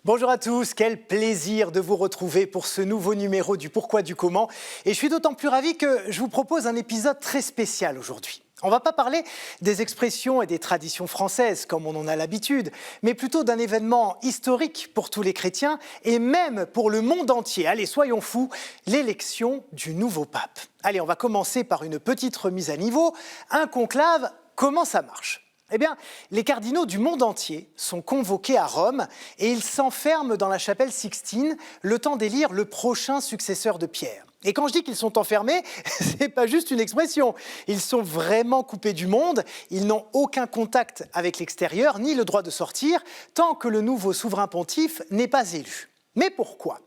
Bonjour à tous, quel plaisir de vous retrouver pour ce nouveau numéro du Pourquoi du Comment. Et je suis d'autant plus ravi que je vous propose un épisode très spécial aujourd'hui. On ne va pas parler des expressions et des traditions françaises comme on en a l'habitude, mais plutôt d'un événement historique pour tous les chrétiens et même pour le monde entier. Allez, soyons fous, l'élection du nouveau pape. Allez, on va commencer par une petite remise à niveau. Un conclave, comment ça marche ? Eh bien, les cardinaux du monde entier sont convoqués à Rome et ils s'enferment dans la chapelle Sixtine le temps d'élire le prochain successeur de Pierre. Et quand je dis qu'ils sont enfermés, c'est pas juste une expression. Ils sont vraiment coupés du monde, ils n'ont aucun contact avec l'extérieur, ni le droit de sortir, tant que le nouveau souverain pontife n'est pas élu. Mais pourquoi ?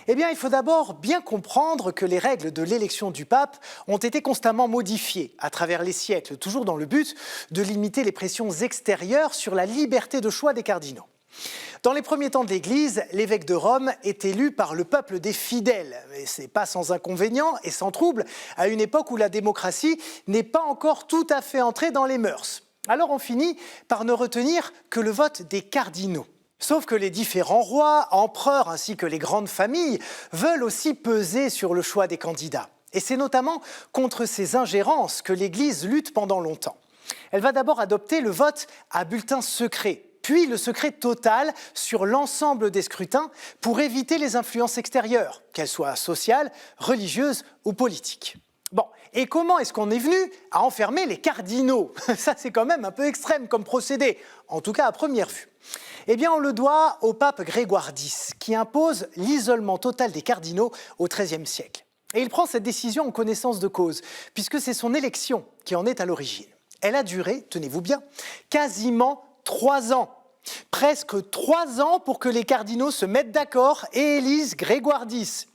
Eh bien, il faut d'abord bien comprendre que les règles de l'élection du pape ont été constamment modifiées à travers les siècles, toujours dans le but de limiter les pressions extérieures sur la liberté de choix des cardinaux. Dans les premiers temps de l'Église, l'évêque de Rome est élu par le peuple des fidèles. Mais ce n'est pas sans inconvénient et sans trouble, à une époque où la démocratie n'est pas encore tout à fait entrée dans les mœurs. Alors on finit par ne retenir que le vote des cardinaux. Sauf que les différents rois, empereurs ainsi que les grandes familles veulent aussi peser sur le choix des candidats. Et c'est notamment contre ces ingérences que l'Église lutte pendant longtemps. Elle va d'abord adopter le vote à bulletin secret, puis le secret total sur l'ensemble des scrutins pour éviter les influences extérieures, qu'elles soient sociales, religieuses ou politiques. Bon, et comment est-ce qu'on est venu à enfermer les cardinaux ? Ça, c'est quand même un peu extrême comme procédé, en tout cas à première vue. Eh bien, on le doit au pape Grégoire X, qui impose l'isolement total des cardinaux au XIIIe siècle. Et il prend cette décision en connaissance de cause, puisque c'est son élection qui en est à l'origine. Elle a duré, tenez-vous bien, quasiment 3 ans. Presque 3 ans pour que les cardinaux se mettent d'accord et élisent Grégoire X.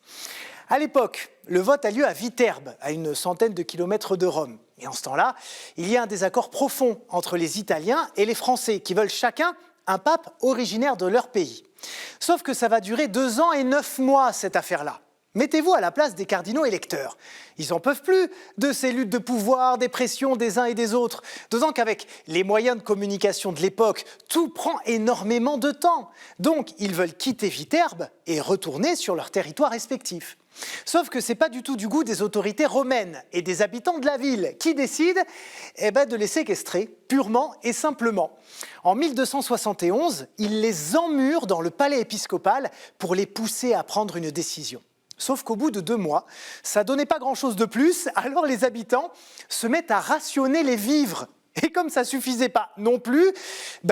À l'époque, le vote a lieu à Viterbe, à une centaine de kilomètres de Rome. Et en ce temps-là, il y a un désaccord profond entre les Italiens et les Français, qui veulent chacun un pape originaire de leur pays. Sauf que ça va durer 2 ans et 9 mois, cette affaire-là. Mettez-vous à la place des cardinaux électeurs. Ils n'en peuvent plus de ces luttes de pouvoir, des pressions des uns et des autres. D'autant qu'avec les moyens de communication de l'époque, tout prend énormément de temps. Donc, ils veulent quitter Viterbe et retourner sur leur territoire respectif. Sauf que ce n'est pas du tout du goût des autorités romaines et des habitants de la ville qui décident de les séquestrer purement et simplement. En 1271, ils les emmurent dans le palais épiscopal pour les pousser à prendre une décision. Sauf qu'au bout de 2 mois, ça ne donnait pas grand-chose de plus, alors les habitants se mettent à rationner les vivres. Et comme ça ne suffisait pas non plus,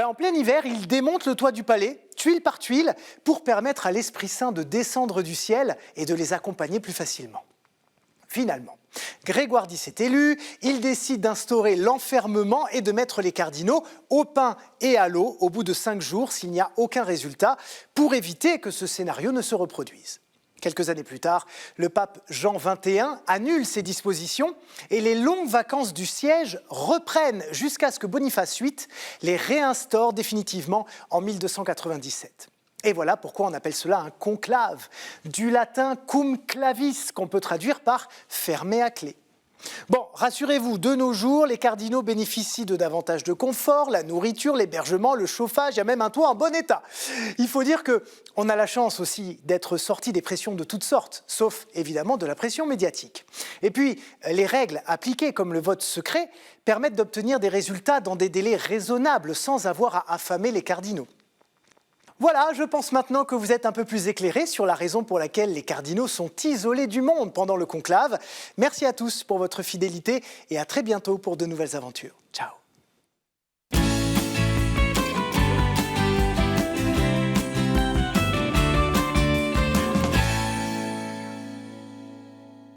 en plein hiver, ils démontent le toit du palais, tuile par tuile, pour permettre à l'Esprit Saint de descendre du ciel et de les accompagner plus facilement. Finalement, Grégoire X est élu, il décide d'instaurer l'enfermement et de mettre les cardinaux au pain et à l'eau au bout de 5 jours s'il n'y a aucun résultat, pour éviter que ce scénario ne se reproduise. Quelques années plus tard, le pape Jean XXI annule ces dispositions et les longues vacances du siège reprennent jusqu'à ce que Boniface VIII les réinstaure définitivement en 1297. Et voilà pourquoi on appelle cela un conclave, du latin cum clavis, qu'on peut traduire par « fermé à clé ». Bon, rassurez-vous, de nos jours, les cardinaux bénéficient de davantage de confort, la nourriture, l'hébergement, le chauffage, il y a même un toit en bon état. Il faut dire qu'on a la chance aussi d'être sorti des pressions de toutes sortes, sauf évidemment de la pression médiatique. Et puis, les règles appliquées comme le vote secret permettent d'obtenir des résultats dans des délais raisonnables sans avoir à affamer les cardinaux. Voilà, je pense maintenant que vous êtes un peu plus éclairés sur la raison pour laquelle les cardinaux sont isolés du monde pendant le conclave. Merci à tous pour votre fidélité et à très bientôt pour de nouvelles aventures. Ciao.